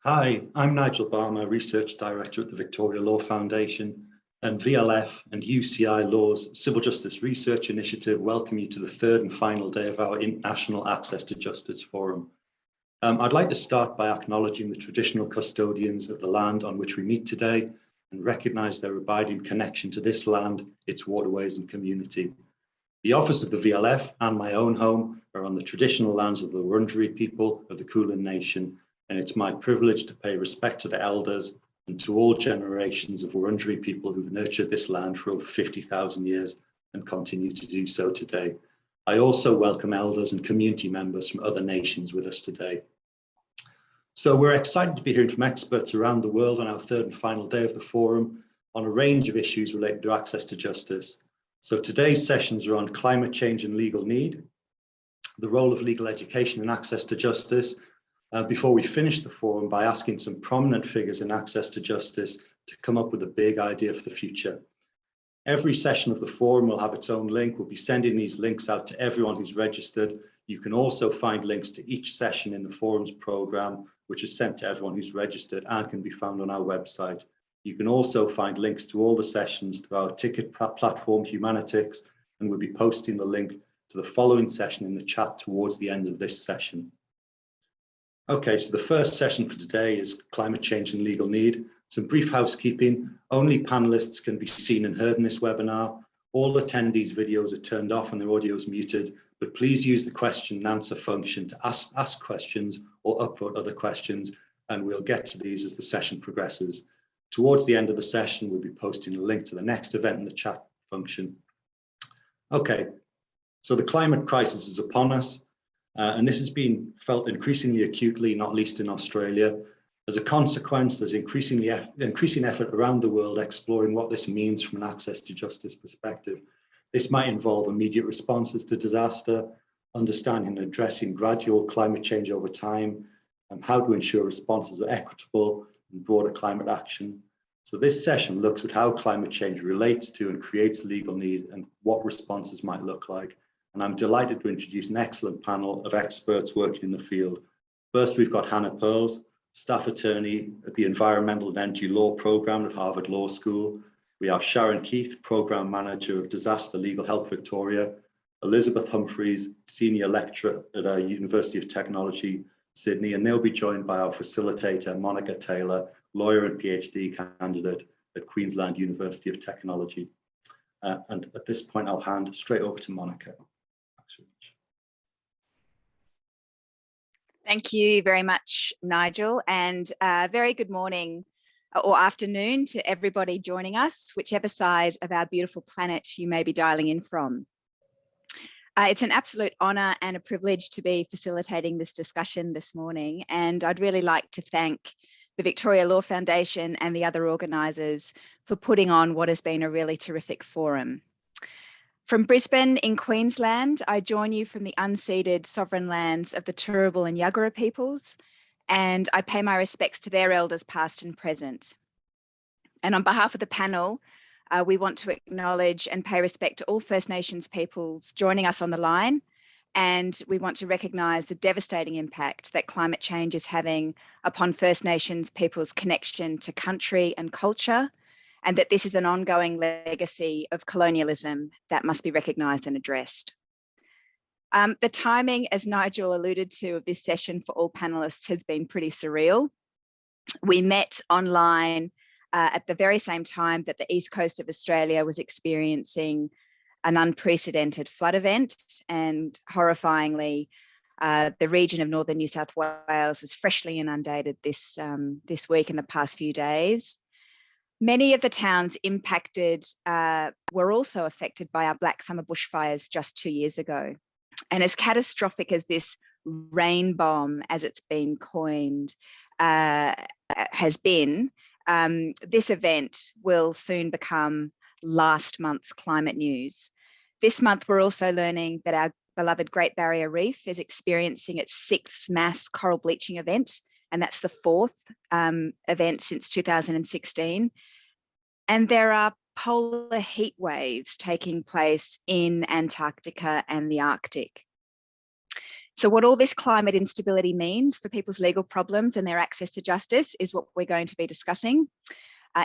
Hi, I'm Nigel Barmer, Research Director at the Victoria Law Foundation, and VLF and UCI Law's Civil Justice Research Initiative welcome you to the third and final day of our International Access to Justice Forum. I'd like to start by acknowledging the traditional custodians of the land on which we meet today and recognise their abiding connection to this land, its waterways and community. The office of the VLF and my own home are on the traditional lands of the Wurundjeri people of the Kulin Nation, and it's my privilege to pay respect to the elders and to all generations of Wurundjeri people who've nurtured this land for over 50,000 years and continue to do so today. I also welcome elders and community members from other nations with us today. So we're excited to be hearing from experts around the world on our third and final day of the forum on a range of issues related to access to justice. So today's sessions are on climate change and legal need, the role of legal education and access to justice, before we finish the forum by asking some prominent figures in access to justice to come up with a big idea for the future. Every session of the forum will have its own link. We'll be sending these links out to everyone who's registered. You can also find links to each session in the forum's program, which is sent to everyone who's registered and can be found on our website. You can also find links to all the sessions through our ticket platform, Humanitix, and we'll be posting the link to the following session in the chat towards the end of this session. Okay, so the first session for today is climate change and legal need. Some brief housekeeping. Only panelists can be seen and heard in this webinar. All attendees' videos are turned off and their audio is muted, but please use the question and answer function to ask questions or upvote other questions, and we'll get to these as the session progresses. Towards the end of the session, we'll be posting a link to the next event in the chat function. Okay, so the climate crisis is upon us. And this has been felt increasingly acutely, not least in Australia. As a consequence, there's increasing effort around the world exploring what this means from an access to justice perspective. This might involve immediate responses to disaster, understanding and addressing gradual climate change over time, and how to ensure responses are equitable and broader climate action. So this session looks at how climate change relates to and creates legal need and what responses might look like. And I'm delighted to introduce an excellent panel of experts working in the field. First, we've got Hannah Pearls, staff attorney at the Environmental and Energy Law Program at Harvard Law School. We have Sharon Keith, Program Manager of Disaster Legal Help Victoria, Elizabeth Humphreys, Senior Lecturer at University of Technology, Sydney, and they'll be joined by our facilitator, Monica Taylor, lawyer and PhD candidate at Queensland University of Technology. And at this point, I'll hand straight over to Monica. Thank you very much, Nigel, and very good morning or afternoon to everybody joining us, whichever side of our beautiful planet you may be dialing in from. It's an absolute honour and a privilege to be facilitating this discussion this morning, and I'd really like to thank the Victoria Law Foundation and the other organisers for putting on what has been a really terrific forum. From Brisbane in Queensland, I join you from the unceded sovereign lands of the Turrbal and Yagara peoples, and I pay my respects to their elders past and present. And on behalf of the panel, we want to acknowledge and pay respect to all First Nations peoples joining us on the line, and we want to recognise the devastating impact that climate change is having upon First Nations peoples' connection to country and culture, and that this is an ongoing legacy of colonialism that must be recognised and addressed. The timing, as Nigel alluded to, of this session for all panellists has been pretty surreal. We met online at the very same time that the east coast of Australia was experiencing an unprecedented flood event, and horrifyingly, the region of northern New South Wales was freshly inundated this week in the past few days. Many of the towns impacted were also affected by our Black Summer bushfires just 2 years ago. And as catastrophic as this rain bomb, as it's been coined, has been, this event will soon become last month's climate news. This month, we're also learning that our beloved Great Barrier Reef is experiencing its 6th mass coral bleaching event, and that's the 4th event since 2016. And there are polar heat waves taking place in Antarctica and the Arctic. So what all this climate instability means for people's legal problems and their access to justice is what we're going to be discussing.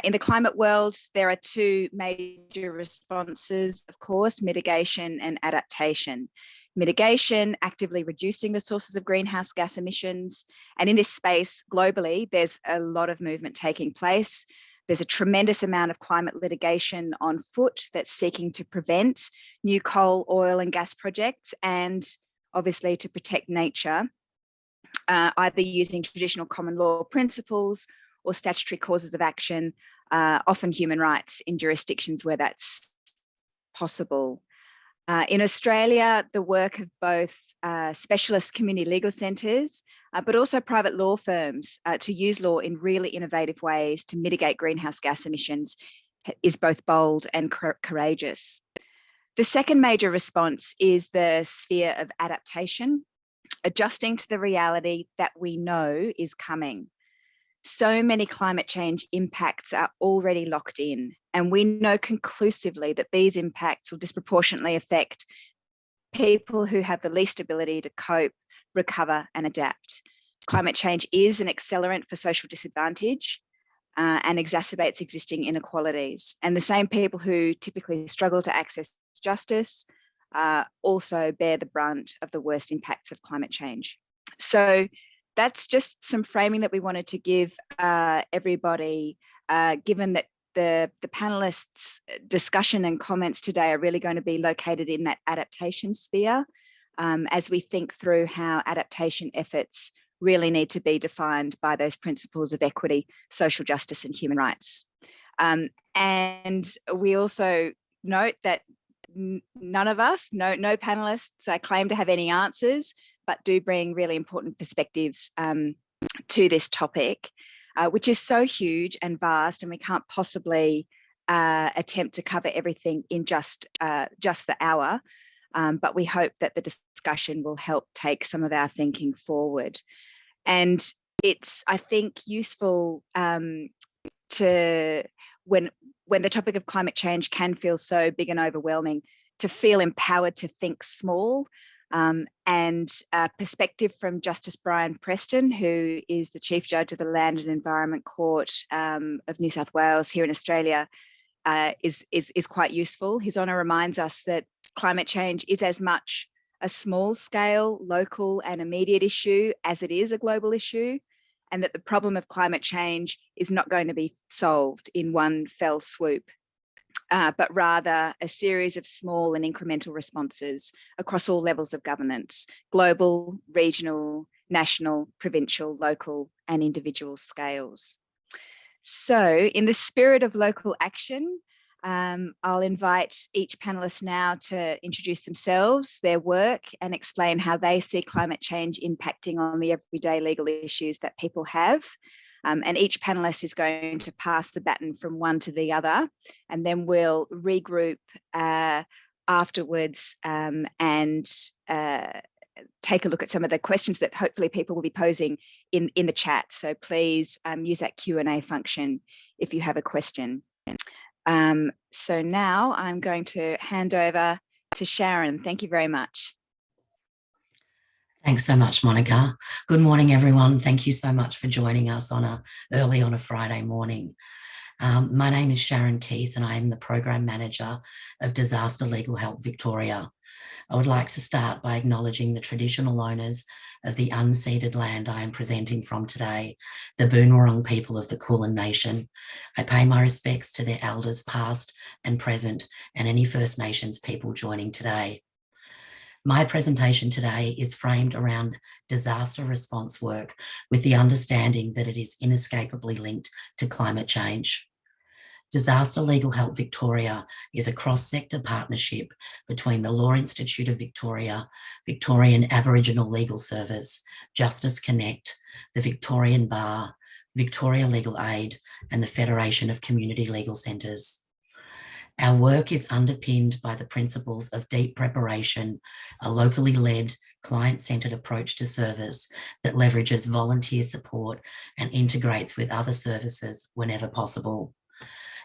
In the climate world, there are two major responses, of course, mitigation and adaptation. Mitigation, actively reducing the sources of greenhouse gas emissions. And in this space, globally, there's a lot of movement taking place. There's a tremendous amount of climate litigation on foot that's seeking to prevent new coal, oil, and gas projects, and obviously to protect nature, either using traditional common law principles or statutory causes of action, often human rights in jurisdictions where that's possible. In Australia, the work of both specialist community legal centres, but also private law firms to use law in really innovative ways to mitigate greenhouse gas emissions is both bold and courageous. The second major response is the sphere of adaptation, adjusting to the reality that we know is coming. So many climate change impacts are already locked in, and we know conclusively that these impacts will disproportionately affect people who have the least ability to cope, recover, and adapt. Climate change is an accelerant for social disadvantage and exacerbates existing inequalities. And the same people who typically struggle to access justice also bear the brunt of the worst impacts of climate change. So that's just some framing that we wanted to give everybody, given that the panelists' discussion and comments today are really going to be located in that adaptation sphere, as we think through how adaptation efforts really need to be defined by those principles of equity, social justice, and human rights. And we also note that none of us, no panelists claim to have any answers, but do bring really important perspectives to this topic, which is so huge and vast, and we can't possibly attempt to cover everything in just the hour. But we hope that the discussion will help take some of our thinking forward. And it's, I think, useful to, when the topic of climate change can feel so big and overwhelming, to feel empowered to think small. And a perspective from Justice Brian Preston, who is the Chief Judge of the Land and Environment Court of New South Wales here in Australia, is quite useful. His Honour reminds us that climate change is as much a small scale, local and immediate issue as it is a global issue, and that the problem of climate change is not going to be solved in one fell swoop, but rather a series of small and incremental responses across all levels of governance: global, regional, national, provincial, local, and individual scales. So in the spirit of local action, I'll invite each panelist now to introduce themselves, their work, and explain how they see climate change impacting on the everyday legal issues that people have. And each panelist is going to pass the baton from one to the other, and then we'll regroup afterwards and take a look at some of the questions that hopefully people will be posing in the chat. So please use that Q&A function if you have a question. So now I'm going to hand over to Sharon. Thank you very much. Thanks so much, Monica. Good morning, everyone. Thank you so much for joining us early on a Friday morning. My name is Sharon Keith, and I am the Program Manager of Disaster Legal Help Victoria. I would like to start by acknowledging the traditional owners of the unceded land I am presenting from today, the Boon Wurrung people of the Kulin Nation. I pay my respects to their elders past and present, and any First Nations people joining today. My presentation today is framed around disaster response work, with the understanding that it is inescapably linked to climate change. Disaster Legal Help Victoria is a cross-sector partnership between the Law Institute of Victoria, Victorian Aboriginal Legal Service, Justice Connect, the Victorian Bar, Victoria Legal Aid, and the Federation of Community Legal Centres. Our work is underpinned by the principles of deep preparation, a locally led, client-centred approach to service that leverages volunteer support and integrates with other services whenever possible.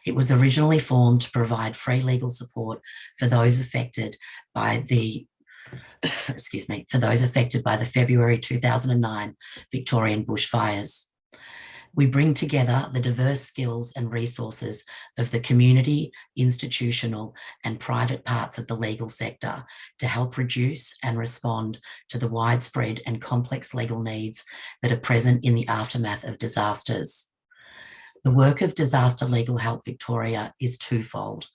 It was originally formed to provide free legal support for those affected by the excuse me, for those affected by the February 2009 Victorian bushfires. We bring together the diverse skills and resources of the community, institutional, and private parts of the legal sector to help reduce and respond to the widespread and complex legal needs that are present in the aftermath of disasters. The work of Disaster Legal Help Victoria is twofold.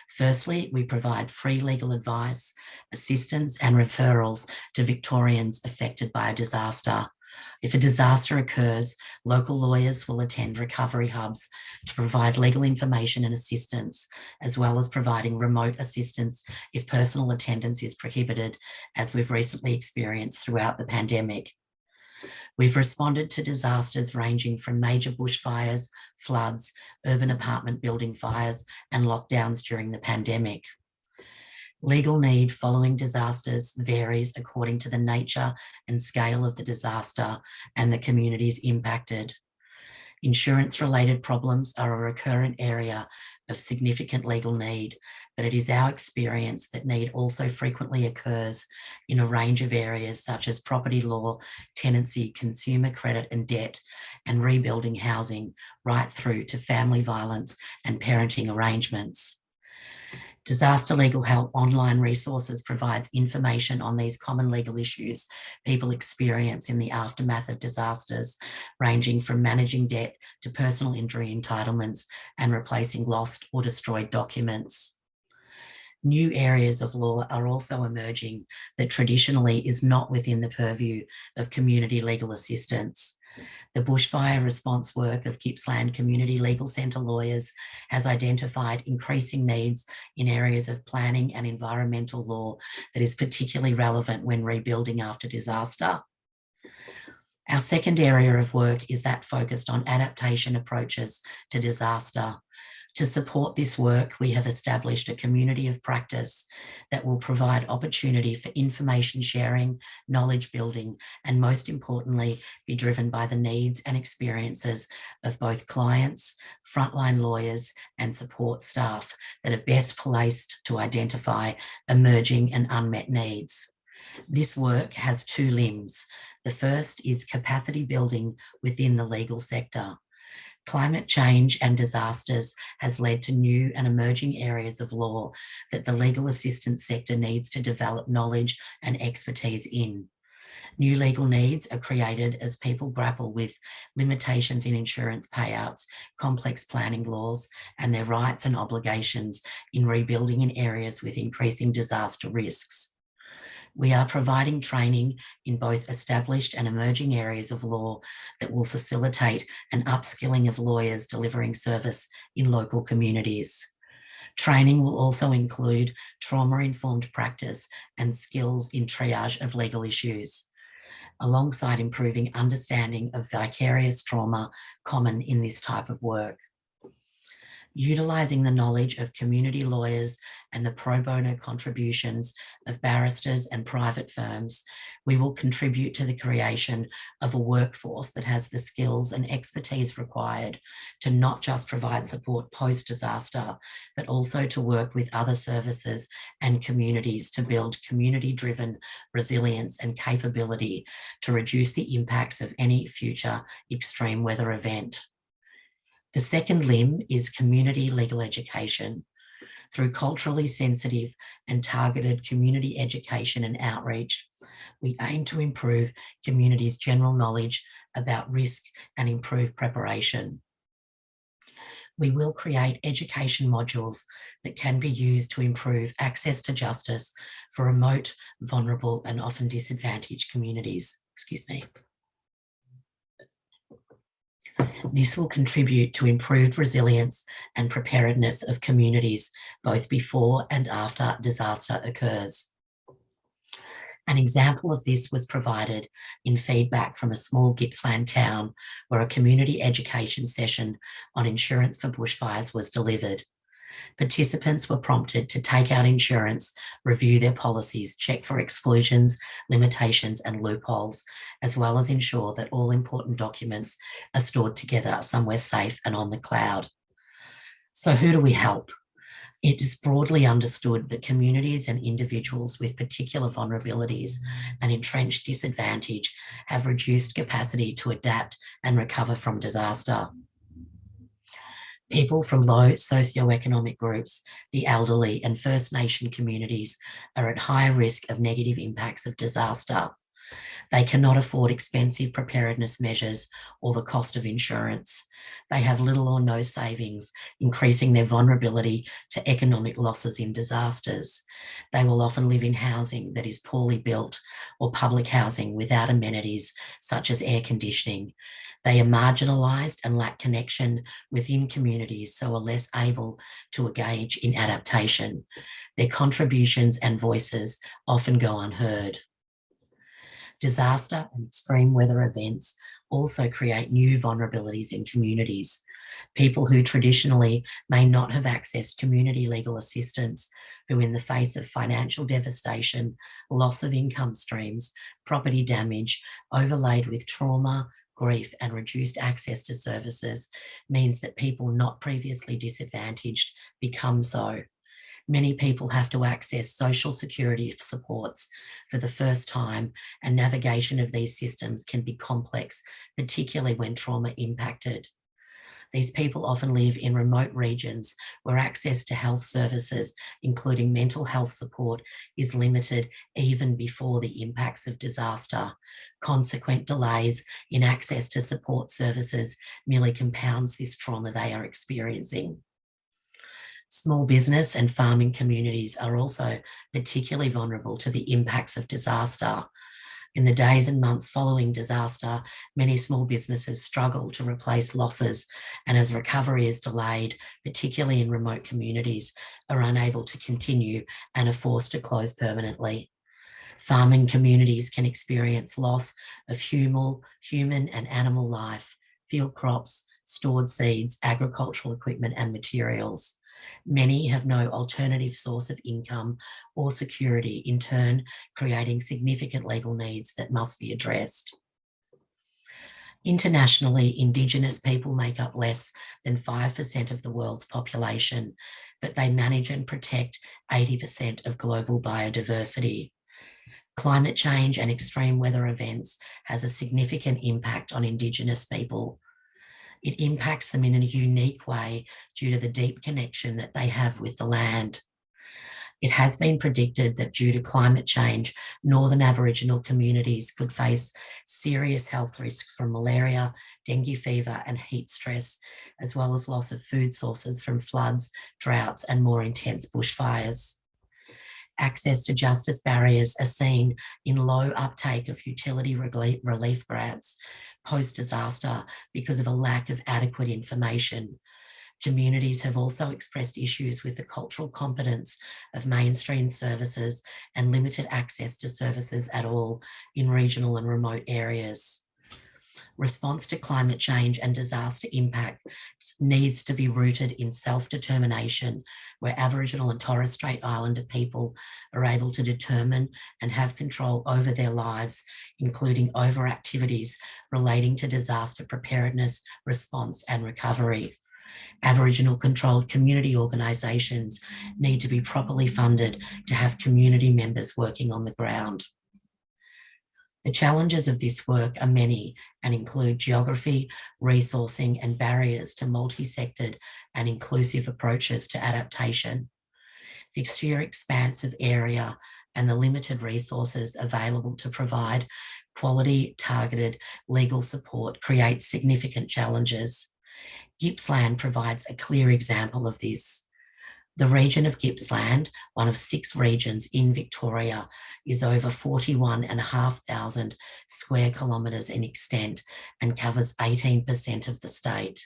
Firstly, we provide free legal advice, assistance, and referrals to Victorians affected by a disaster. If a disaster occurs, local lawyers will attend recovery hubs to provide legal information and assistance, as well as providing remote assistance if personal attendance is prohibited, as we've recently experienced throughout the pandemic. We've responded to disasters ranging from major bushfires, floods, urban apartment building fires, and lockdowns during the pandemic. Legal need following disasters varies according to the nature and scale of the disaster and the communities impacted. Insurance-related problems are a recurrent area of significant legal need, but it is our experience that need also frequently occurs in a range of areas such as property law, tenancy, consumer credit and debt, and rebuilding housing, right through to family violence and parenting arrangements. Disaster Legal Help online resources provides information on these common legal issues people experience in the aftermath of disasters, ranging from managing debt to personal injury entitlements and replacing lost or destroyed documents. New areas of law are also emerging that traditionally is not within the purview of community legal assistance. The bushfire response work of Gippsland Community Legal Centre lawyers has identified increasing needs in areas of planning and environmental law that is particularly relevant when rebuilding after disaster. Our second area of work is that focused on adaptation approaches to disaster. To support this work, we have established a community of practice that will provide opportunity for information sharing, knowledge building, and most importantly, be driven by the needs and experiences of both clients, frontline lawyers, and support staff that are best placed to identify emerging and unmet needs. This work has two limbs. The first is capacity building within the legal sector. Climate change and disasters has led to new and emerging areas of law that the legal assistance sector needs to develop knowledge and expertise in. New legal needs are created as people grapple with limitations in insurance payouts, complex planning laws, and their rights and obligations in rebuilding in areas with increasing disaster risks. We are providing training in both established and emerging areas of law that will facilitate an upskilling of lawyers delivering service in local communities. Training will also include trauma-informed practice and skills in triage of legal issues, alongside improving understanding of vicarious trauma common in this type of work. Utilising the knowledge of community lawyers and the pro bono contributions of barristers and private firms, we will contribute to the creation of a workforce that has the skills and expertise required to not just provide support post-disaster, but also to work with other services and communities to build community-driven resilience and capability to reduce the impacts of any future extreme weather event. The second limb is community legal education. Through culturally sensitive and targeted community education and outreach, we aim to improve communities' general knowledge about risk and improve preparation. We will create education modules that can be used to improve access to justice for remote, vulnerable, and often disadvantaged communities. This will contribute to improved resilience and preparedness of communities, both before and after disaster occurs. An example of this was provided in feedback from a small Gippsland town where a community education session on insurance for bushfires was delivered. Participants were prompted to take out insurance, review their policies, check for exclusions, limitations, and loopholes, as well as ensure that all important documents are stored together somewhere safe and on the cloud. So who do we help? It is broadly understood that communities and individuals with particular vulnerabilities and entrenched disadvantage have reduced capacity to adapt and recover from disaster. People from low socioeconomic groups, the elderly, and First Nation communities are at higher risk of negative impacts of disaster. They cannot afford expensive preparedness measures or the cost of insurance. They have little or no savings, increasing their vulnerability to economic losses in disasters. They will often live in housing that is poorly built or public housing without amenities such as air conditioning. They are marginalised and lack connection within communities, so are less able to engage in adaptation. Their contributions and voices often go unheard. Disaster and extreme weather events also create new vulnerabilities in communities. People who traditionally may not have accessed community legal assistance, who in the face of financial devastation, loss of income streams, property damage, overlaid with trauma, grief and reduced access to services, means that people not previously disadvantaged become so. Many people have to access social security supports for the first time, and navigation of these systems can be complex, particularly when trauma impacted. These people often live in remote regions where access to health services, including mental health support, is limited even before the impacts of disaster. Consequent delays in access to support services merely compounds this trauma they are experiencing. Small business and farming communities are also particularly vulnerable to the impacts of disaster. In the days and months following disaster, many small businesses struggle to replace losses, and as recovery is delayed, particularly in remote communities, are unable to continue and are forced to close permanently. Farming communities can experience loss of human and animal life, field crops, stored seeds, agricultural equipment and materials. Many have no alternative source of income or security, in turn creating significant legal needs that must be addressed. Internationally, Indigenous people make up less than 5% of the world's population, but they manage and protect 80% of global biodiversity. Climate change and extreme weather events has a significant impact on Indigenous people. It impacts them in a unique way due to the deep connection that they have with the land. It has been predicted that due to climate change, Northern Aboriginal communities could face serious health risks from malaria, dengue fever and heat stress, as well as loss of food sources from floods, droughts and more intense bushfires. Access to justice barriers are seen in low uptake of utility relief grants post-disaster because of a lack of adequate information. Communities have also expressed issues with the cultural competence of mainstream services and limited access to services at all in regional and remote areas. Response to climate change and disaster impact needs to be rooted in self-determination, where Aboriginal and Torres Strait Islander people are able to determine and have control over their lives, including over activities relating to disaster preparedness, response and recovery. Aboriginal controlled community organisations need to be properly funded to have community members working on the ground. The challenges of this work are many and include geography, resourcing and barriers to multi-sectored and inclusive approaches to adaptation. The sheer expanse of area and the limited resources available to provide quality, targeted legal support creates significant challenges. Gippsland provides a clear example of this. The region of Gippsland, one of 6 regions in Victoria, is over 41,500 square kilometres in extent and covers 18% of the state.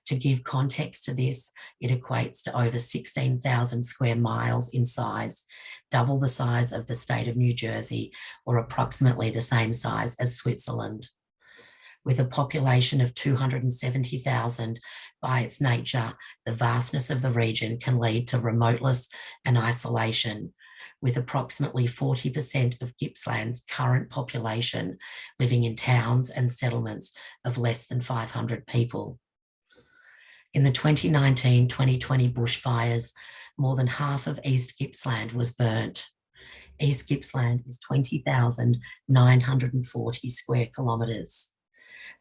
To give context to this, it equates to over 16,000 square miles in size, double the size of the state of New Jersey, or approximately the same size as Switzerland. With a population of 270,000, by its nature, the vastness of the region can lead to remoteness and isolation, with approximately 40% of Gippsland's current population living in towns and settlements of less than 500 people. In the 2019-2020 bushfires, more than half of East Gippsland was burnt. East Gippsland is 20,940 square kilometres.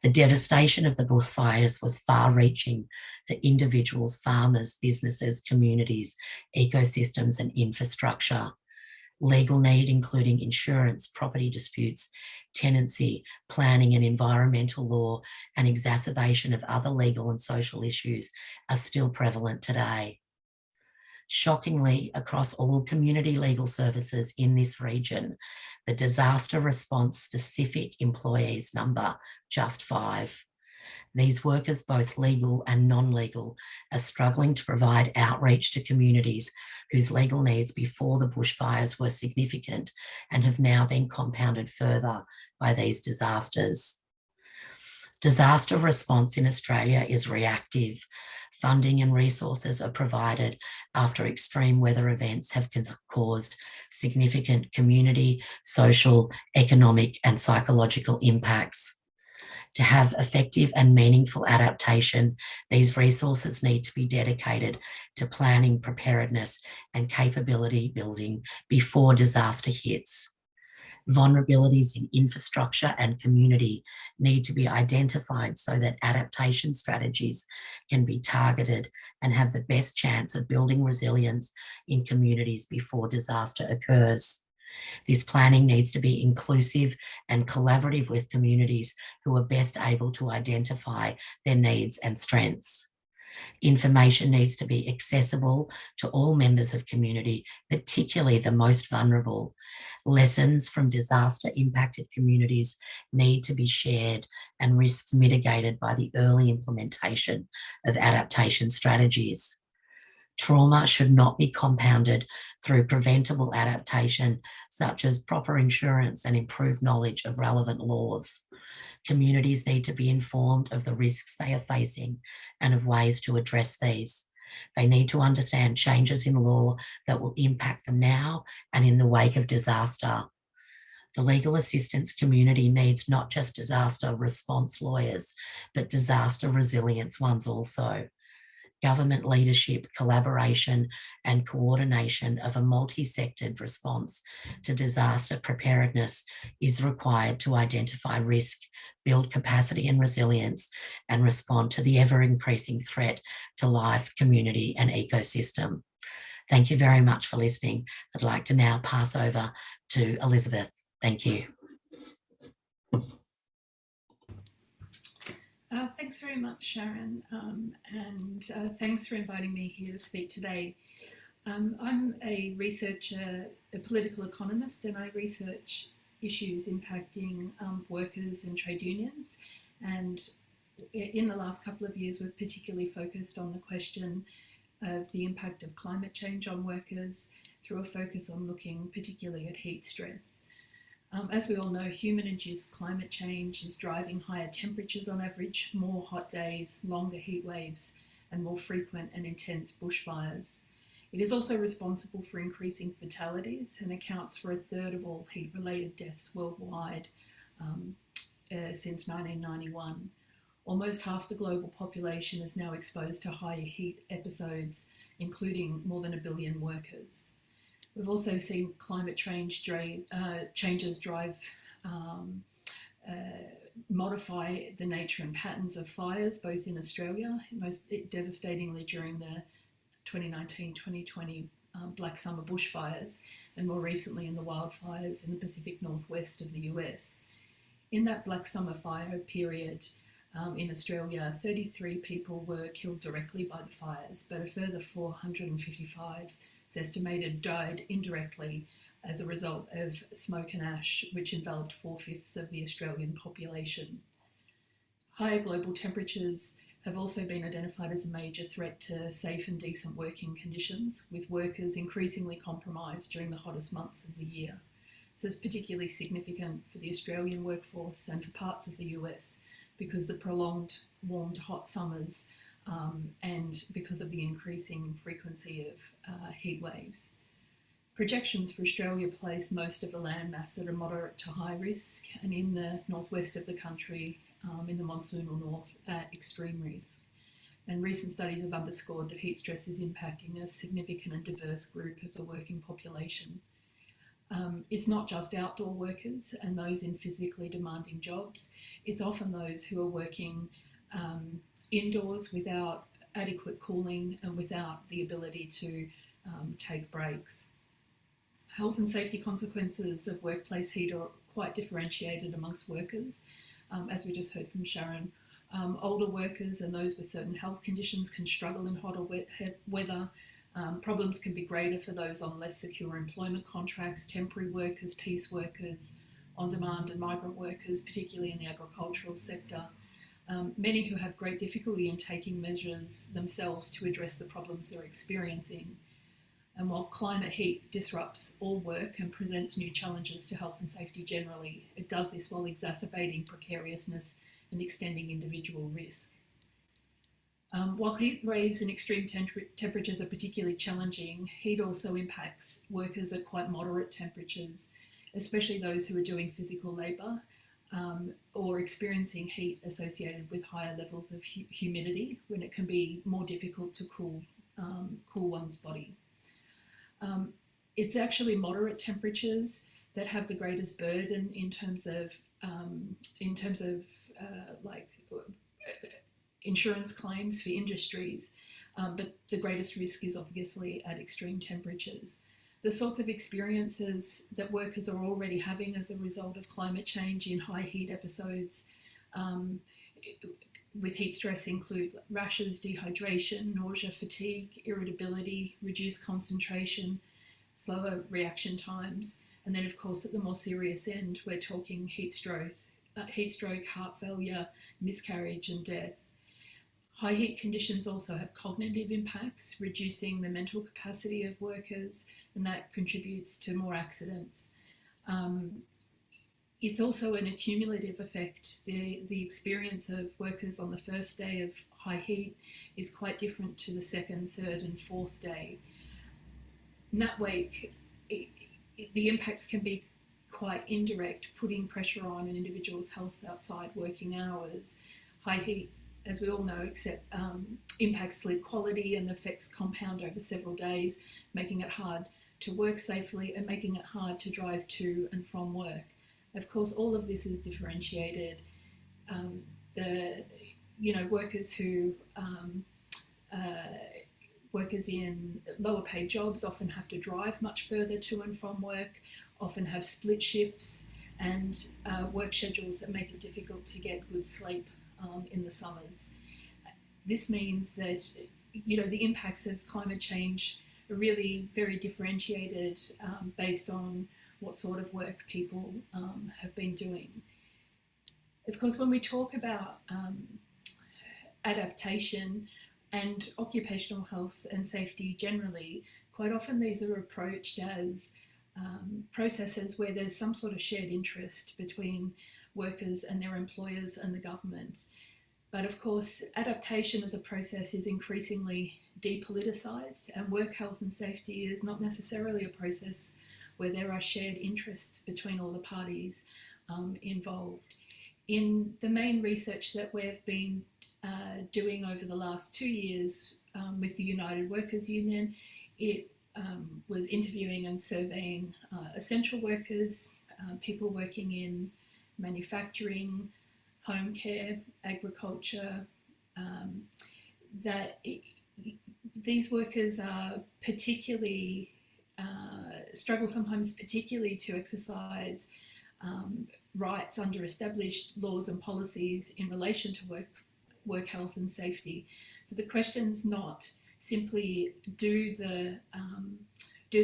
The devastation of the bushfires was far-reaching for individuals, farmers, businesses, communities, ecosystems and infrastructure. Legal need, including insurance, property disputes, tenancy, planning and environmental law, and exacerbation of other legal and social issues are still prevalent today. Shockingly, across all community legal services in this region, the disaster response specific employees number just 5. These workers, both legal and non-legal, are struggling to provide outreach to communities whose legal needs before the bushfires were significant and have now been compounded further by these disasters. Disaster response in Australia is reactive. Funding and resources are provided after extreme weather events have caused significant community, social, economic, and psychological impacts. To have effective and meaningful adaptation, these resources need to be dedicated to planning, preparedness, and capability building before disaster hits. Vulnerabilities in infrastructure and community need to be identified so that adaptation strategies can be targeted and have the best chance of building resilience in communities before disaster occurs. This planning needs to be inclusive and collaborative with communities who are best able to identify their needs and strengths. Information needs to be accessible to all members of community, particularly the most vulnerable. Lessons from disaster impacted communities need to be shared and risks mitigated by the early implementation of adaptation strategies. Trauma should not be compounded through preventable adaptation, such as proper insurance and improved knowledge of relevant laws. Communities need to be informed of the risks they are facing and of ways to address these. They need to understand changes in law that will impact them now and in the wake of disaster. The legal assistance community needs not just disaster response lawyers, but disaster resilience ones also. Government leadership, collaboration and coordination of a multi-sectored response to disaster preparedness is required to identify risk, build capacity and resilience, and respond to the ever-increasing threat to life, community and ecosystem. Thank you very much for listening. I'd like to now pass over to Elizabeth. Thank you. Thanks very much, Sharon, and thanks for inviting me here to speak today. I'm a researcher, a political economist, and I research issues impacting workers and trade unions. And in the last couple of years, we've particularly focused on the question of the impact of climate change on workers through a focus on looking particularly at heat stress. As we all know, human-induced climate change is driving higher temperatures on average, more hot days, longer heat waves, and more frequent and intense bushfires. It is also responsible for increasing fatalities and accounts for 1/3 of all heat-related deaths worldwide since 1991. Almost half the global population is now exposed to higher heat episodes, including more than 1 billion workers. We've also seen climate change changes modify the nature and patterns of fires, both in Australia, most devastatingly during the 2019-2020 Black Summer bushfires, and more recently in the wildfires in the Pacific Northwest of the US. In that Black Summer fire period in Australia, 33 people were killed directly by the fires, but a further 455 it's estimated died indirectly as a result of smoke and ash, which enveloped 4/5 of the Australian population. Higher global temperatures have also been identified as a major threat to safe and decent working conditions, with workers increasingly compromised during the hottest months of the year. This is particularly significant for the Australian workforce and for parts of the US because the prolonged warm to hot summers and because of the increasing frequency of heat waves. Projections for Australia place most of the landmass at a moderate to high risk, and in the northwest of the country, in the monsoonal north, at extreme risk. And recent studies have underscored that heat stress is impacting a significant and diverse group of the working population. It's not just outdoor workers and those in physically demanding jobs. It's often those who are working indoors without adequate cooling and without the ability to take breaks. Health and safety consequences of workplace heat are quite differentiated amongst workers, as we just heard from Sharon. Older workers and those with certain health conditions can struggle in hot or wet weather. Problems can be greater for those on less secure employment contracts, temporary workers, piece workers, on-demand and migrant workers, particularly in the agricultural sector. Many who have great difficulty in taking measures themselves to address the problems they're experiencing. And while climate heat disrupts all work and presents new challenges to health and safety generally, it does this while exacerbating precariousness and extending individual risk. While heat waves and extreme temperatures are particularly challenging, heat also impacts workers at quite moderate temperatures, especially those who are doing physical labour or experiencing heat associated with higher levels of humidity, when it can be more difficult to cool one's body. It's actually moderate temperatures that have the greatest burden in terms of insurance claims for industries, but the greatest risk is obviously at extreme temperatures. The sorts of experiences that workers are already having as a result of climate change in high heat episodes with heat stress include rashes, dehydration, nausea, fatigue, irritability, reduced concentration, slower reaction times, and then of course at the more serious end we're talking heat stroke, heart failure, miscarriage and death. High heat conditions also have cognitive impacts, reducing the mental capacity of workers, and that contributes to more accidents. It's also an accumulative effect. The experience of workers on the first day of high heat is quite different to the second, third and fourth day. In that way, the impacts can be quite indirect, putting pressure on an individual's health outside working hours. High heat, as we all know, impacts sleep quality and effects compound over several days, making it hard to work safely and making it hard to drive to and from work. Of course, all of this is differentiated. Workers in lower paid jobs often have to drive much further to and from work, often have split shifts and work schedules that make it difficult to get good sleep in the summers. This means that the impacts of climate change are really very differentiated based on what sort of work people have been doing. Of course, when we talk about adaptation and occupational health and safety generally, quite often these are approached as processes where there's some sort of shared interest between workers and their employers and the government. But of course, adaptation as a process is increasingly depoliticised, and work health and safety is not necessarily a process where there are shared interests between all the parties involved. In the main research that we've been doing over the last 2 years with the United Workers Union, it was interviewing and surveying essential workers, people working in manufacturing, home care, agriculture, these workers are particularly struggle sometimes particularly to exercise rights under established laws and policies in relation to work health and safety. So the question's not simply do the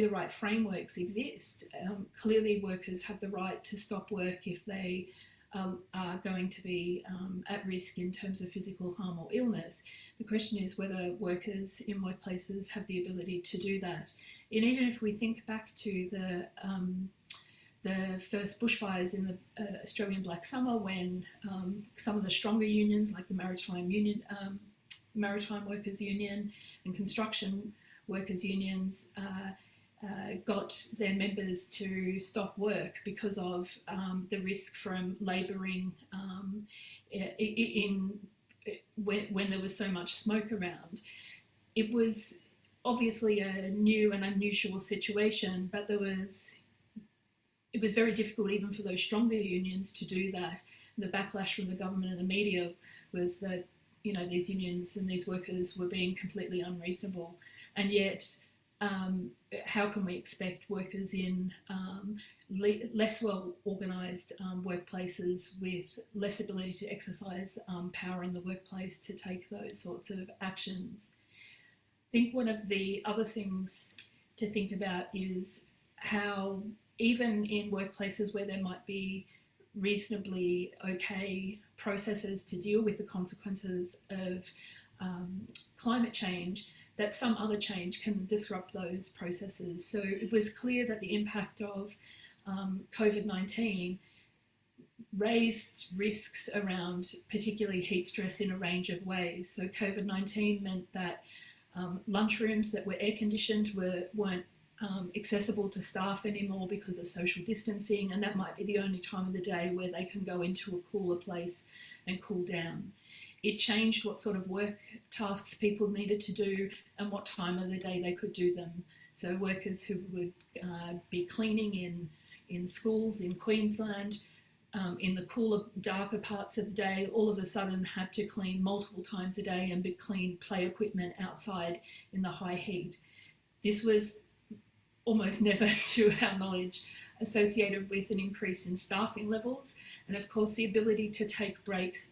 right frameworks exist. Clearly workers have the right to stop work if they are going to be at risk in terms of physical harm or illness. The question is whether workers in workplaces have the ability to do that. And even if we think back to the first bushfires in the Australian Black Summer, when some of the stronger unions like the Maritime Workers Union and Construction Workers Unions got their members to stop work because of the risk from labouring when there was so much smoke around. It was obviously a new and unusual situation, but it was very difficult even for those stronger unions to do that. The backlash from the government and the media was that, you know, these unions and these workers were being completely unreasonable. And yet, how can we expect workers in less well organised workplaces with less ability to exercise power in the workplace to take those sorts of actions? I think one of the other things to think about is how even in workplaces where there might be reasonably okay processes to deal with the consequences of climate change, that some other change can disrupt those processes. So it was clear that the impact of COVID-19 raised risks around particularly heat stress in a range of ways. So COVID-19 meant that lunchrooms that were air conditioned weren't accessible to staff anymore because of social distancing, and that might be the only time of the day where they can go into a cooler place and cool down. It changed what sort of work tasks people needed to do and what time of the day they could do them. So workers who would be cleaning in schools in Queensland, in the cooler, darker parts of the day, all of a sudden had to clean multiple times a day and clean play equipment outside in the high heat. This was almost never, to our knowledge, associated with an increase in staffing levels. And of course, the ability to take breaks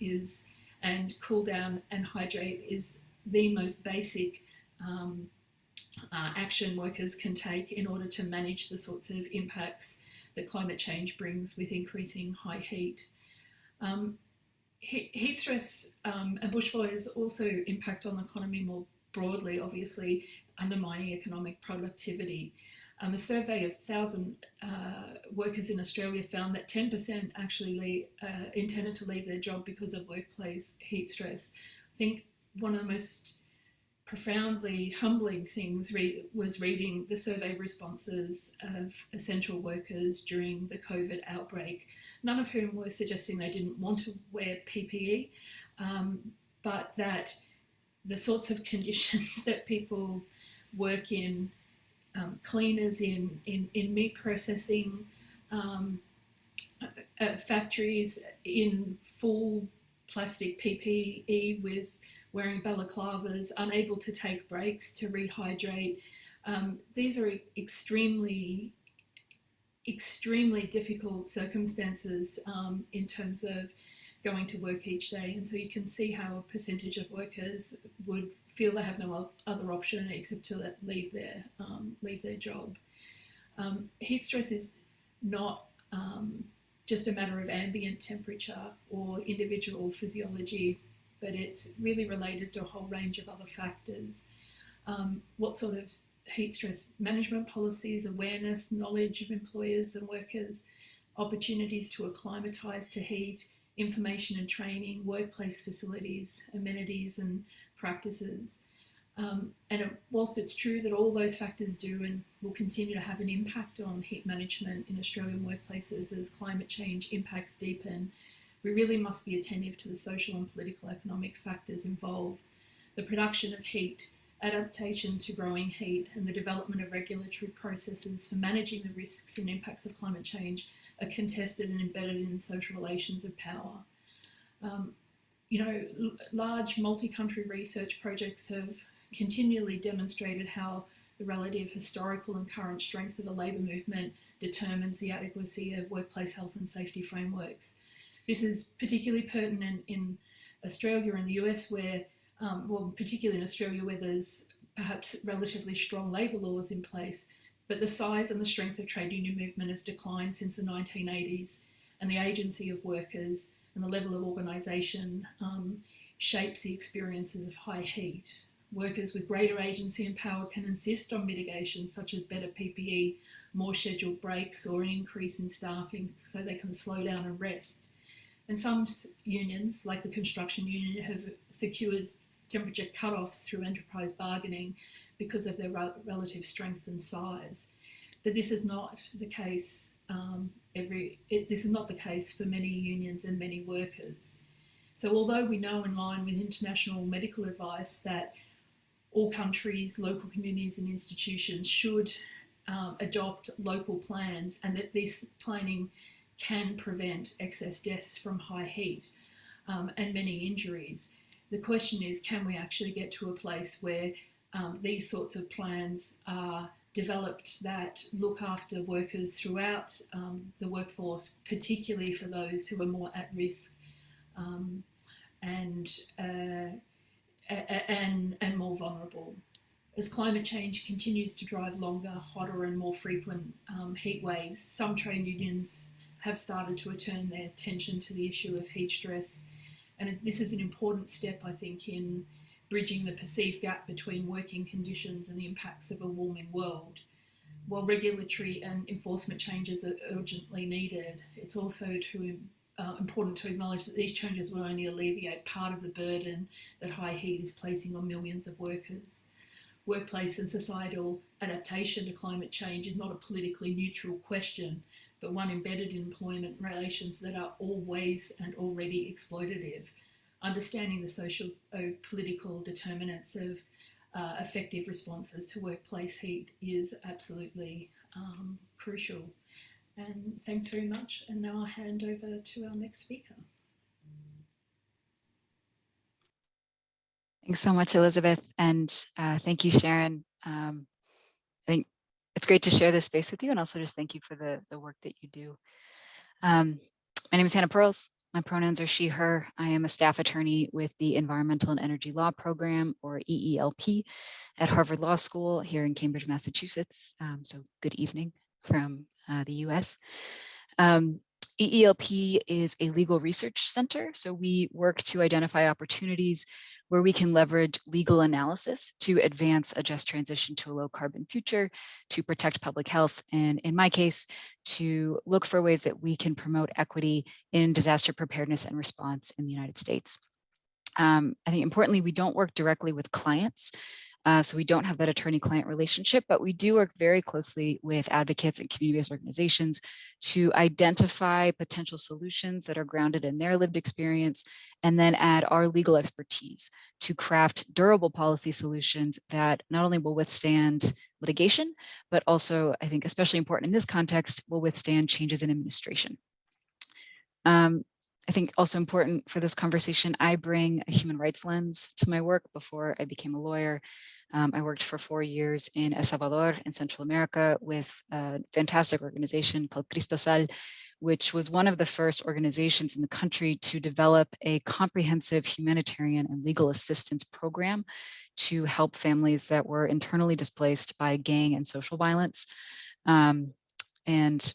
and cool down and hydrate is the most basic action workers can take in order to manage the sorts of impacts that climate change brings with increasing high heat. Heat stress and bushfires also impact on the economy more broadly, obviously undermining economic productivity. A survey of 1,000 workers in Australia found that 10% actually intended to leave their job because of workplace heat stress. I think one of the most profoundly humbling things was reading the survey responses of essential workers during the COVID outbreak, none of whom were suggesting they didn't want to wear PPE, but that the sorts of conditions that people work in, cleaners in meat processing factories in full plastic PPE with wearing balaclavas, unable to take breaks to rehydrate. These are extremely difficult circumstances in terms of going to work each day. And so you can see how a percentage of workers would feel they have no other option except to leave their job. Heat stress is not just a matter of ambient temperature or individual physiology, but it's really related to a whole range of other factors. What sort of heat stress management policies, awareness, knowledge of employers and workers, opportunities to acclimatise to heat, information and training, workplace facilities, amenities and practices. Whilst it's true that all those factors do and will continue to have an impact on heat management in Australian workplaces as climate change impacts deepen, we really must be attentive to the social and political economic factors involved. The production of heat, adaptation to growing heat, and the development of regulatory processes for managing the risks and impacts of climate change are contested and embedded in social relations of power. Large multi-country research projects have continually demonstrated how the relative historical and current strength of the labour movement determines the adequacy of workplace health and safety frameworks. This is particularly pertinent in Australia and the US where, particularly in Australia where there's perhaps relatively strong labour laws in place, but the size and the strength of trade union movement has declined since the 1980s, and the agency of workers and the level of organisation shapes the experiences of high heat. Workers with greater agency and power can insist on mitigation such as better PPE, more scheduled breaks, or an increase in staffing so they can slow down and rest. And some unions, like the construction union, have secured temperature cut-offs through enterprise bargaining because of their relative strength and size. But this is not the case. This is not the case for many unions and many workers. So although we know in line with international medical advice that all countries, local communities and institutions should adopt local plans, and that this planning can prevent excess deaths from high heat and many injuries, the question is, can we actually get to a place where these sorts of plans are developed that look after workers throughout the workforce, particularly for those who are more at risk and more vulnerable. As climate change continues to drive longer, hotter and more frequent heat waves, some trade unions have started to turn their attention to the issue of heat stress. And this is an important step, I think, in bridging the perceived gap between working conditions and the impacts of a warming world. While regulatory and enforcement changes are urgently needed, it's also important to acknowledge that these changes will only alleviate part of the burden that high heat is placing on millions of workers. Workplace and societal adaptation to climate change is not a politically neutral question, but one embedded in employment relations that are always and already exploitative. Understanding the social political determinants of effective responses to workplace heat is absolutely crucial. And thanks very much. And now I'll hand over to our next speaker. Thanks so much, Elizabeth, and thank you, Sharon. I think it's great to share this space with you, and also just thank you for the work that you do. My name is Hannah Pearls. My pronouns are she, her. I am a staff attorney with the Environmental and Energy Law Program, or EELP, at Harvard Law School here in Cambridge, Massachusetts. So good evening from the US. EELP is a legal research center, so we work to identify opportunities where we can leverage legal analysis to advance a just transition to a low carbon future, to protect public health, and in my case, to look for ways that we can promote equity in disaster preparedness and response in the United States. I think importantly, we don't work directly with clients. So we don't have that attorney-client relationship, but we do work very closely with advocates and community-based organizations to identify potential solutions that are grounded in their lived experience, and then add our legal expertise to craft durable policy solutions that not only will withstand litigation, but also, I think especially important in this context, will withstand changes in administration. I think also important for this conversation, I bring a human rights lens to my work. Before I became a lawyer, I worked for 4 years in El Salvador in Central America with a fantastic organization called Cristosal, which was one of the first organizations in the country to develop a comprehensive humanitarian and legal assistance program to help families that were internally displaced by gang and social violence. And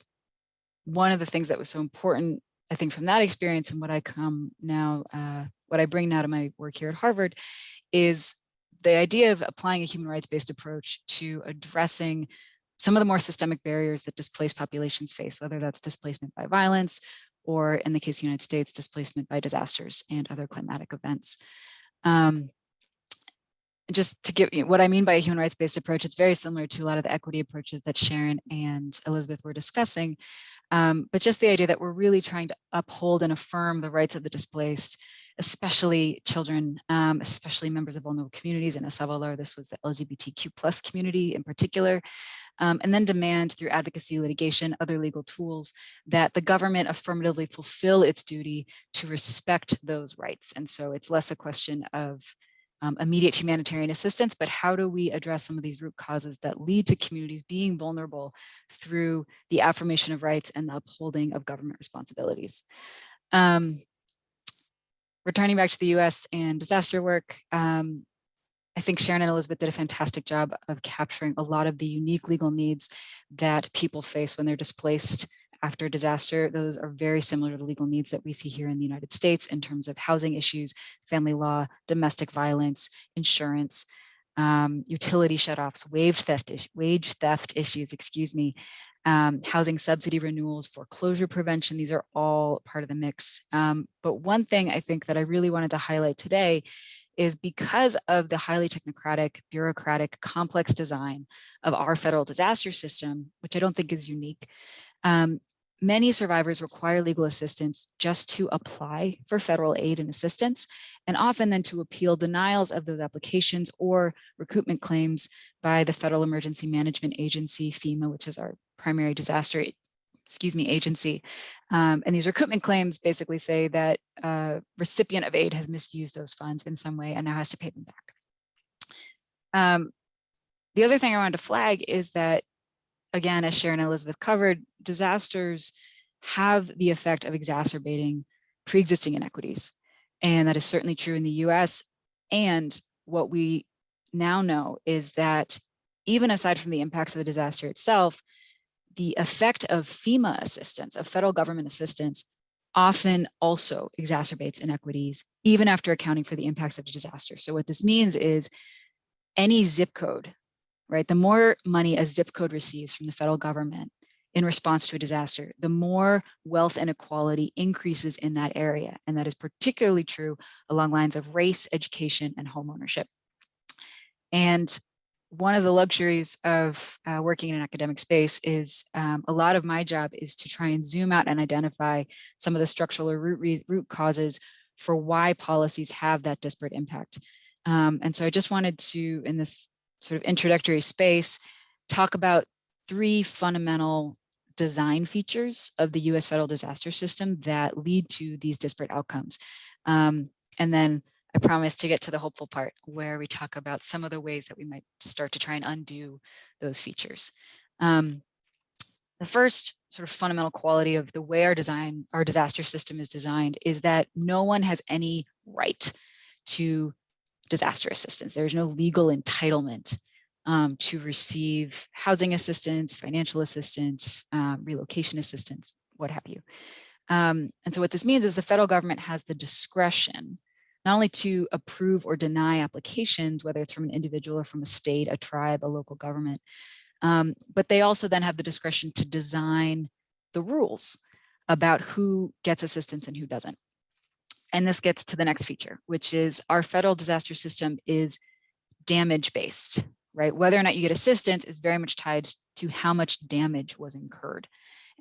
one of the things that was so important, I think, from that experience, and what I bring now to my work here at Harvard, is the idea of applying a human rights-based approach to addressing some of the more systemic barriers that displaced populations face, whether that's displacement by violence, or in the case of the United States, displacement by disasters and other climatic events. Just to give you what I mean by a human rights-based approach, it's very similar to a lot of the equity approaches that Sharon and Elizabeth were discussing. But just the idea that we're really trying to uphold and affirm the rights of the displaced, especially children, especially members of vulnerable communities. In El Salvador, this was the LGBTQ+ community in particular, and then demand through advocacy, litigation, other legal tools that the government affirmatively fulfill its duty to respect those rights. And so it's less a question of immediate humanitarian assistance, but how do we address some of these root causes that lead to communities being vulnerable through the affirmation of rights and the upholding of government responsibilities. Returning back to the US and disaster work, I think Sharon and Elizabeth did a fantastic job of capturing a lot of the unique legal needs that people face when they're displaced after disaster. Those are very similar to the legal needs that we see here in the United States in terms of housing issues, family law, domestic violence, insurance, utility shutoffs, wage theft issues, housing subsidy renewals, foreclosure prevention. These are all part of the mix. But one thing I think that I really wanted to highlight today is because of the highly technocratic, bureaucratic, complex design of our federal disaster system, which I don't think is unique, many survivors require legal assistance just to apply for federal aid and assistance, and often then to appeal denials of those applications or recoupment claims by the Federal Emergency Management Agency, FEMA, which is our primary disaster agency. And these recoupment claims basically say that a recipient of aid has misused those funds in some way and now has to pay them back. The other thing I wanted to flag is that, again, as Sharon and Elizabeth covered, disasters have the effect of exacerbating pre-existing inequities. And that is certainly true in the US. And what we now know is that even aside from the impacts of the disaster itself, the effect of FEMA assistance, of federal government assistance, often also exacerbates inequities, even after accounting for the impacts of the disaster. So what this means is any zip code, right? The more money a zip code receives from the federal government in response to a disaster, the more wealth inequality increases in that area. And that is particularly true along lines of race, education, and home ownership. And one of the luxuries of working in an academic space is a lot of my job is to try and zoom out and identify some of the structural or root causes for why policies have that disparate impact. And so I just wanted to, in this sort of introductory space, talk about 3 fundamental design features of the US federal disaster system that lead to these disparate outcomes. And then I promise to get to the hopeful part where we talk about some of the ways that we might start to try and undo those features. The first sort of fundamental quality of the way our disaster system is designed is that no one has any right to disaster assistance. There's no legal entitlement to receive housing assistance, financial assistance, relocation assistance, what have you. And so what this means is the federal government has the discretion not only to approve or deny applications, whether it's from an individual or from a state, a tribe, a local government, but they also then have the discretion to design the rules about who gets assistance and who doesn't. And this gets to the next feature, which is our federal disaster system is damage-based, right? Whether or not you get assistance is very much tied to how much damage was incurred.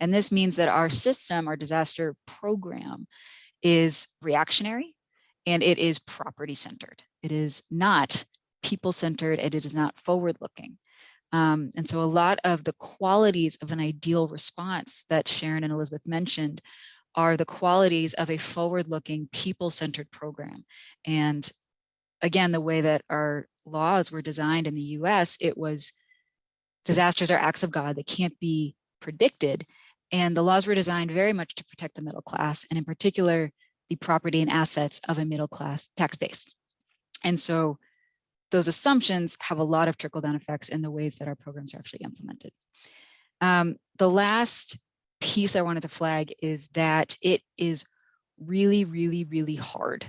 And this means that our system, our disaster program, is reactionary and it is property-centered. It is not people-centered and it is not forward-looking. And so a lot of the qualities of an ideal response that Sharon and Elizabeth mentioned are the qualities of a forward-looking, people-centered program. And again, the way that our laws were designed in the US, it was disasters are acts of God that can't be predicted. And the laws were designed very much to protect the middle class, and in particular, the property and assets of a middle class tax base. And so those assumptions have a lot of trickle-down effects in the ways that our programs are actually implemented. The last piece I wanted to flag is that it is really, really, really hard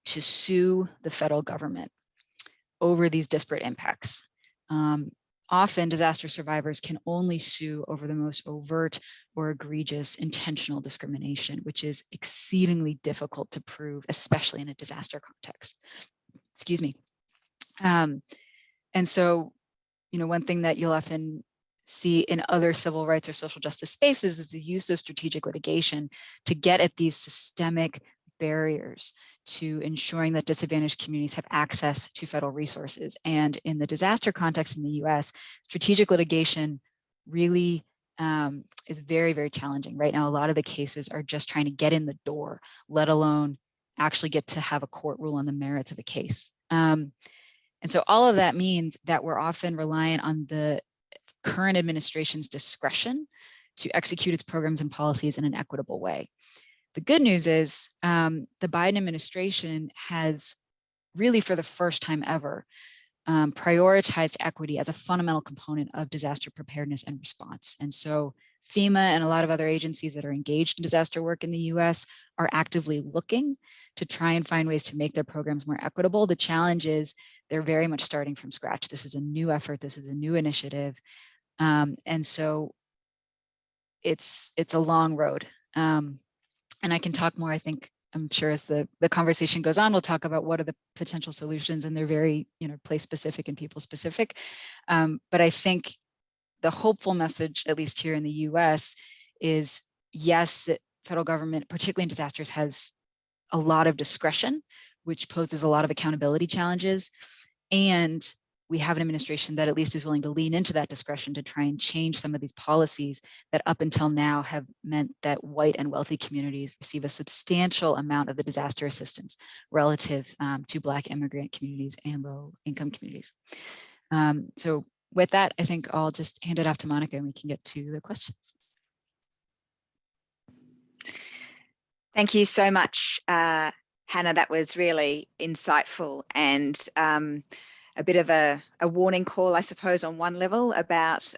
to sue the federal government over these disparate impacts. Often disaster survivors can only sue over the most overt or egregious intentional discrimination, which is exceedingly difficult to prove, especially in a disaster context. Excuse me. And so, one thing that you'll often see in other civil rights or social justice spaces is the use of strategic litigation to get at these systemic barriers to ensuring that disadvantaged communities have access to federal resources. And in the disaster context in the US, strategic litigation really is very, very challenging. Right now, a lot of the cases are just trying to get in the door, let alone actually get to have a court rule on the merits of a case. And so all of that means that we're often reliant on the current administration's discretion to execute its programs and policies in an equitable way. The good news is the Biden administration has really, for the first time ever, prioritized equity as a fundamental component of disaster preparedness and response. And so FEMA and a lot of other agencies that are engaged in disaster work in the US are actively looking to try and find ways to make their programs more equitable. The challenge is they're very much starting from scratch. This is a new effort. This is a new initiative. And so it's a long road. And I can talk more, I'm sure as the conversation goes on, we'll talk about what are the potential solutions, and they're very, place specific and people specific. But I think the hopeful message, at least here in the US, is yes, the federal government, particularly in disasters, has a lot of discretion, which poses a lot of accountability challenges. And we have an administration that at least is willing to lean into that discretion to try and change some of these policies that up until now have meant that white and wealthy communities receive a substantial amount of the disaster assistance relative to Black immigrant communities and low income communities. So with that, I think I'll just hand it off to Monica and we can get to the questions. Thank you so much, Hannah. That was really insightful and a bit of a warning call, I suppose, on one level about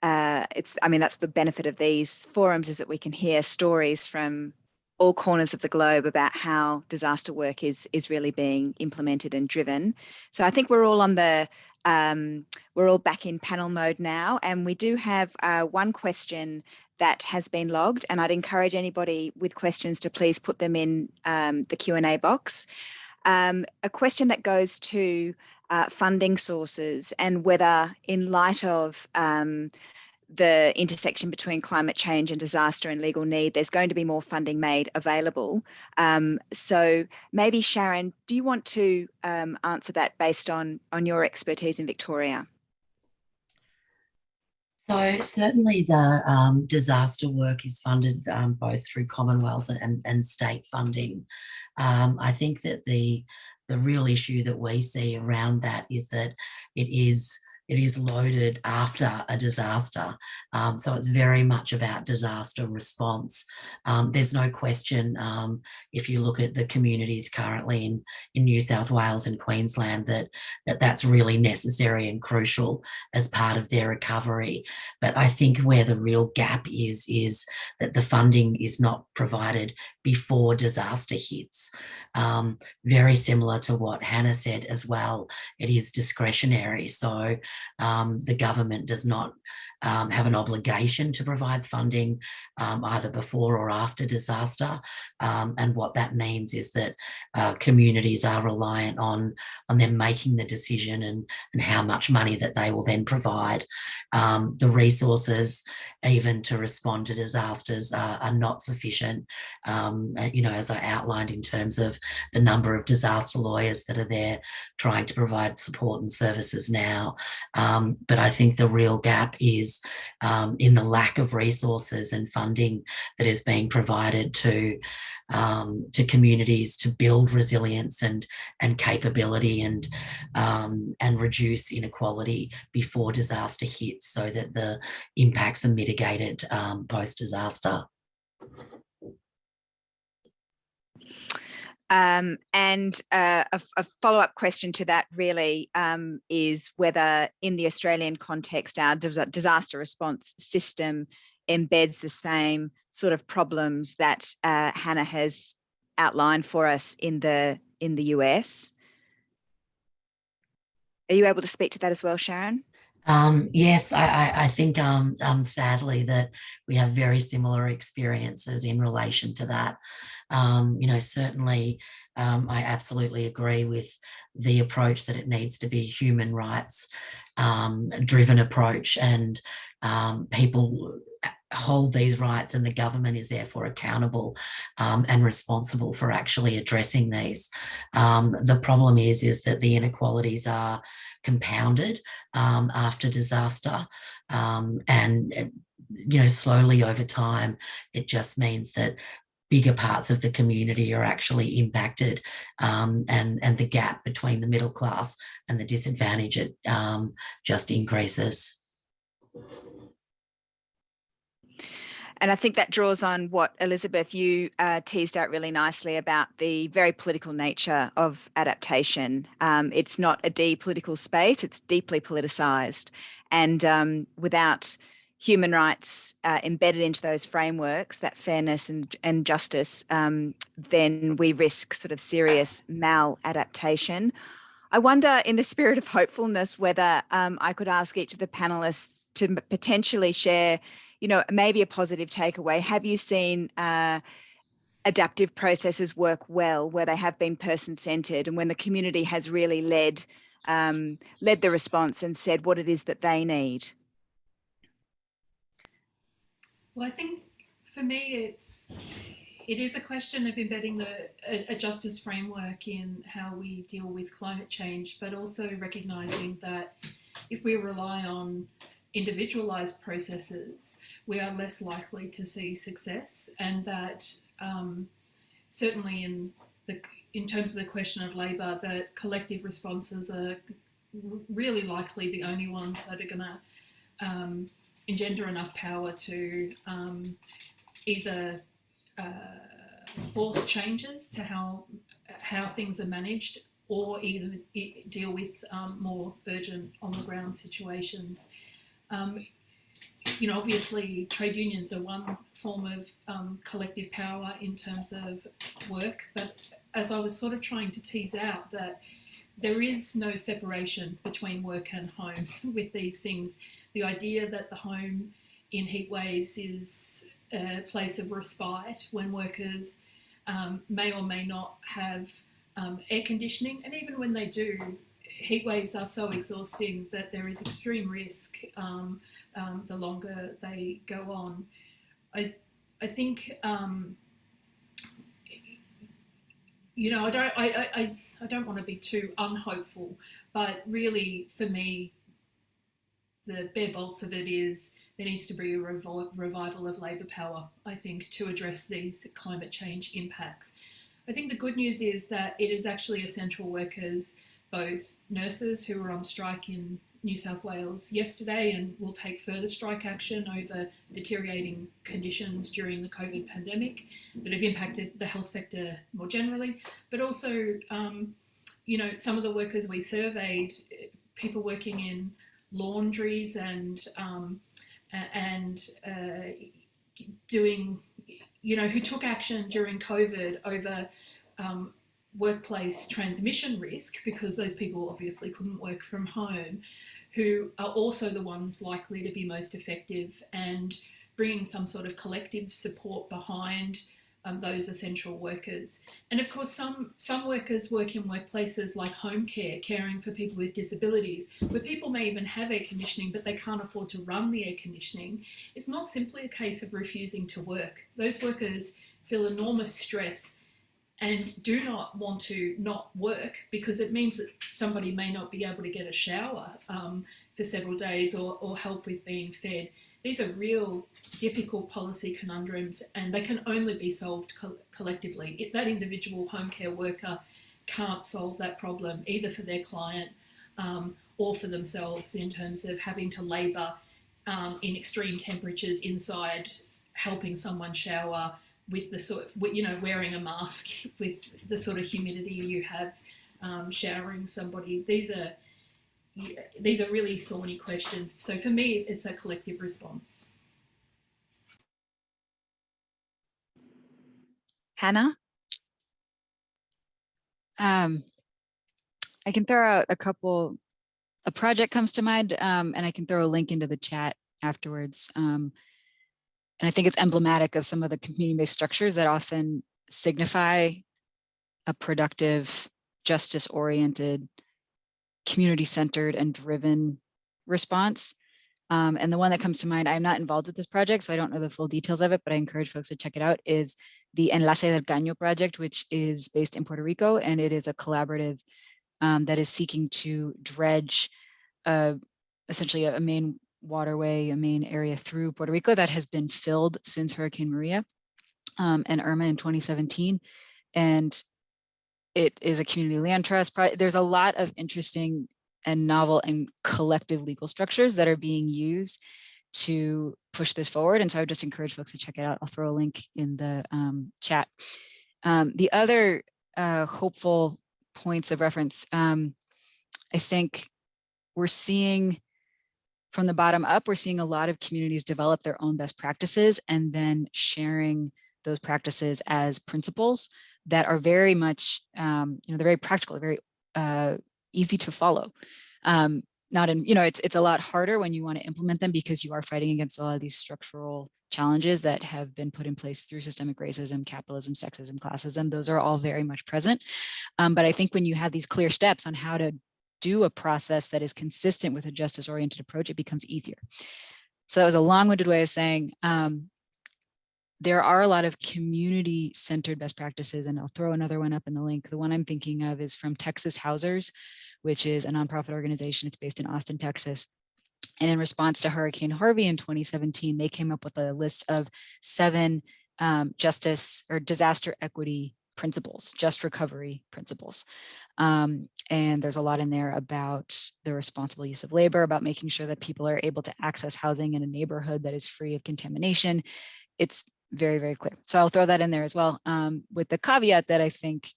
that's the benefit of these forums, is that we can hear stories from all corners of the globe about how disaster work is really being implemented and driven. So I think we're all on the we're all back in panel mode now, and we do have one question that has been logged, and I'd encourage anybody with questions to please put them in the Q&A box. A question that goes to funding sources and whether, in light of the intersection between climate change and disaster and legal need, there's going to be more funding made available. So maybe Sharon, do you want to answer that based on your expertise in Victoria? So certainly the disaster work is funded both through Commonwealth and state funding. I think that the real issue that we see around that is that it is loaded after a disaster. So it's very much about disaster response. There's no question, if you look at the communities currently in New South Wales and Queensland, that's really necessary and crucial as part of their recovery. But I think where the real gap is that the funding is not provided before disaster hits. Very similar to what Hannah said as well, it is discretionary. So the government does not have an obligation to provide funding either before or after disaster. And what that means is that communities are reliant on them making the decision and how much money that they will then provide. The resources, even to respond to disasters, are not sufficient. As I outlined in terms of the number of disaster lawyers that are there trying to provide support and services now. But I think the real gap is in the lack of resources and funding that is being provided to communities to build resilience and capability and reduce inequality before disaster hits, so that the impacts are mitigated post-disaster. And a follow-up question to that really is whether in the Australian context our disaster response system embeds the same sort of problems that Hannah has outlined for us in the US. Are you able to speak to that as well, Sharon? Yes, I think sadly that we have very similar experiences in relation to that. Certainly I absolutely agree with the approach that it needs to be human rights driven approach, and people hold these rights, and the government is therefore accountable and responsible for actually addressing these. The problem is that the inequalities are compounded after disaster, and slowly over time it just means that bigger parts of the community are actually impacted, and the gap between the middle class and the disadvantaged just increases. And I think that draws on what, Elizabeth, you teased out really nicely about the very political nature of adaptation. It's not a depolitical space, it's deeply politicised. And without human rights embedded into those frameworks, that fairness and justice, then we risk sort of serious maladaptation. I wonder, in the spirit of hopefulness, whether I could ask each of the panelists to potentially share, maybe a positive takeaway. Have you seen adaptive processes work well, where they have been person-centred and when the community has really led the response and said what it is that they need? Well, I think For me, it is a question of embedding a justice framework in how we deal with climate change, but also recognising that if we rely on individualised processes, we are less likely to see success, and that certainly in terms of the question of labour, that collective responses are really likely the only ones that are going to engender enough power to either force changes to how things are managed, or even deal with more urgent on the ground situations. Obviously trade unions are one form of collective power in terms of work, but as I was sort of trying to tease out, that there is no separation between work and home with these things. The idea that the home in heat waves is a place of respite when workers may or may not have air conditioning, and even when they do, heat waves are so exhausting that there is extreme risk the longer they go on. I think I don't want to be too unhopeful, but really for me, the bare bolts of it is there needs to be a revival of labour power, I think, to address these climate change impacts. I think the good news is that it is actually essential workers, both nurses who were on strike in New South Wales yesterday and will take further strike action over deteriorating conditions during the COVID pandemic that have impacted the health sector more generally, but also, some of the workers we surveyed, people working in laundries and doing, who took action during COVID over workplace transmission risk, because those people obviously couldn't work from home, who are also the ones likely to be most effective, and bringing some sort of collective support behind those essential workers. And of course, some workers work in workplaces like home care, caring for people with disabilities, where people may even have air conditioning, but they can't afford to run the air conditioning. It's not simply a case of refusing to work. Those workers feel enormous stress and do not want to not work, because it means that somebody may not be able to get a shower for several days, or help with being fed. These are real difficult policy conundrums, and they can only be solved collectively. If that individual home care worker can't solve that problem, either for their client or for themselves, in terms of having to labour in extreme temperatures inside, helping someone shower, with the sort of, wearing a mask with the sort of humidity you have showering somebody. These are really thorny questions. So for me, it's a collective response. Hannah? I can throw out a project comes to mind, and I can throw a link into the chat afterwards. And I think it's emblematic of some of the community-based structures that often signify a productive, justice-oriented, community-centered and driven response. And the one that comes to mind, I'm not involved with this project, so I don't know the full details of it, but I encourage folks to check it out, is the Enlace del Caño project, which is based in Puerto Rico, and it is a collaborative that is seeking to dredge essentially a main waterway, a main area through Puerto Rico that has been filled since Hurricane Maria and Irma in 2017. And it is a community land trust. There's a lot of interesting and novel and collective legal structures that are being used to push this forward. And so I would just encourage folks to check it out. I'll throw a link in the chat. The other hopeful points of reference, I think we're seeing from the bottom up, we're seeing a lot of communities develop their own best practices and then sharing those practices as principles that are very much, they're very practical, very easy to follow. It's a lot harder when you want to implement them, because you are fighting against a lot of these structural challenges that have been put in place through systemic racism, capitalism, sexism, classism. Those are all very much present. But I think when you have these clear steps on how to do a process that is consistent with a justice-oriented approach, it becomes easier. So that was a long-winded way of saying, there are a lot of community-centered best practices, and I'll throw another one up in the link. The one I'm thinking of is from Texas Housers, which is a nonprofit organization. It's based in Austin, Texas. And in response to Hurricane Harvey in 2017, they came up with a list of 7 justice or disaster equity principles, just recovery principles. And there's a lot in there about the responsible use of labor, about making sure that people are able to access housing in a neighborhood that is free of contamination. It's very, very clear. So I'll throw that in there as well, with the caveat that I think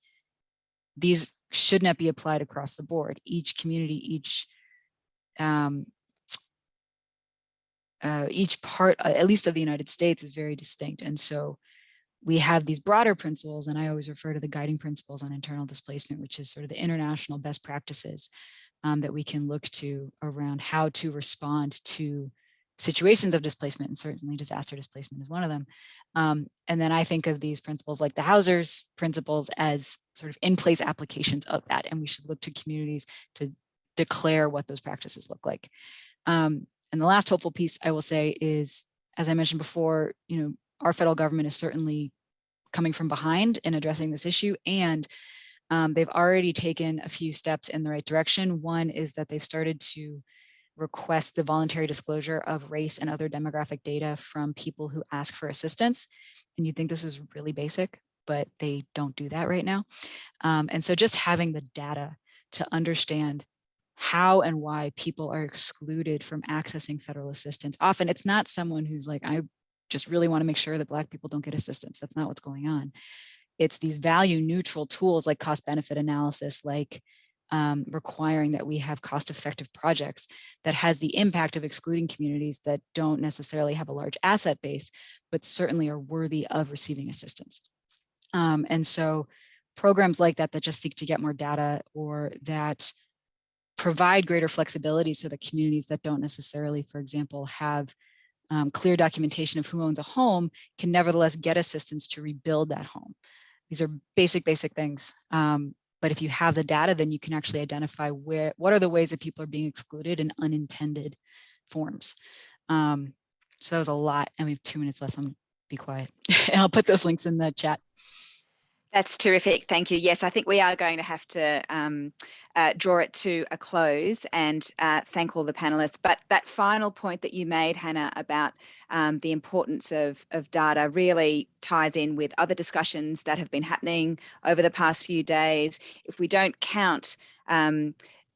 these should not be applied across the board. Each community, each part, at least of the United States, is very distinct. And so we have these broader principles, and I always refer to the guiding principles on internal displacement, which is sort of the international best practices that we can look to around how to respond to situations of displacement, and certainly disaster displacement is one of them. And then I think of these principles like the Hausers principles as sort of in-place applications of that, and we should look to communities to declare what those practices look like. And the last hopeful piece I will say is, as I mentioned before, our federal government is certainly coming from behind in addressing this issue, and they've already taken a few steps in the right direction. One is that they've started to request the voluntary disclosure of race and other demographic data from people who ask for assistance. And you'd think this is really basic, but they don't do that right now. And so just having the data to understand how and why people are excluded from accessing federal assistance. Often it's not someone who's like, I just really want to make sure that Black people don't get assistance. That's not what's going on. It's these value neutral tools like cost benefit analysis, like requiring that we have cost-effective projects that has the impact of excluding communities that don't necessarily have a large asset base, but certainly are worthy of receiving assistance. And so programs like that just seek to get more data, or that provide greater flexibility so that communities that don't necessarily, for example, have clear documentation of who owns a home can nevertheless get assistance to rebuild that home. These are basic things. But if you have the data, then you can actually identify what are the ways that people are being excluded in unintended forms. So that was a lot, and we have 2 minutes left. I'm gonna be quiet. And I'll put those links in the chat. That's terrific. Thank you. Yes, I think we are going to have to draw it to a close and thank all the panelists. But that final point that you made, Hannah, about the importance of data really ties in with other discussions that have been happening over the past few days. If we don't count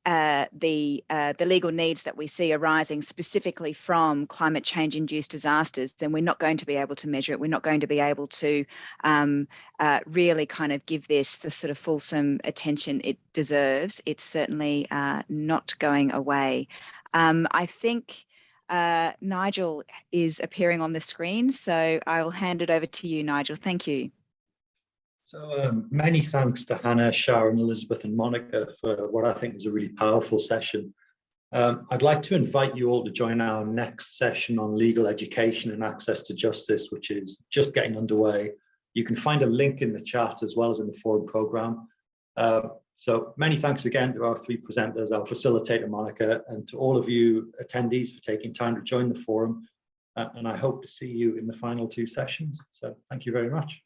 the legal needs that we see arising specifically from climate change induced disasters, then we're not going to be able to measure it. We're not going to be able to really kind of give this the sort of fulsome attention it deserves. It's certainly not going away. I think Nigel is appearing on the screen, so I'll hand it over to you, Nigel. Thank you. So many thanks to Hannah, Sharon, Elizabeth and Monica for what I think was a really powerful session. I'd like to invite you all to join our next session on legal education and access to justice, which is just getting underway. You can find a link in the chat as well as in the forum program. So many thanks again to our 3 presenters, our facilitator Monica, and to all of you attendees for taking time to join the forum. And I hope to see you in the final 2 sessions. So thank you very much.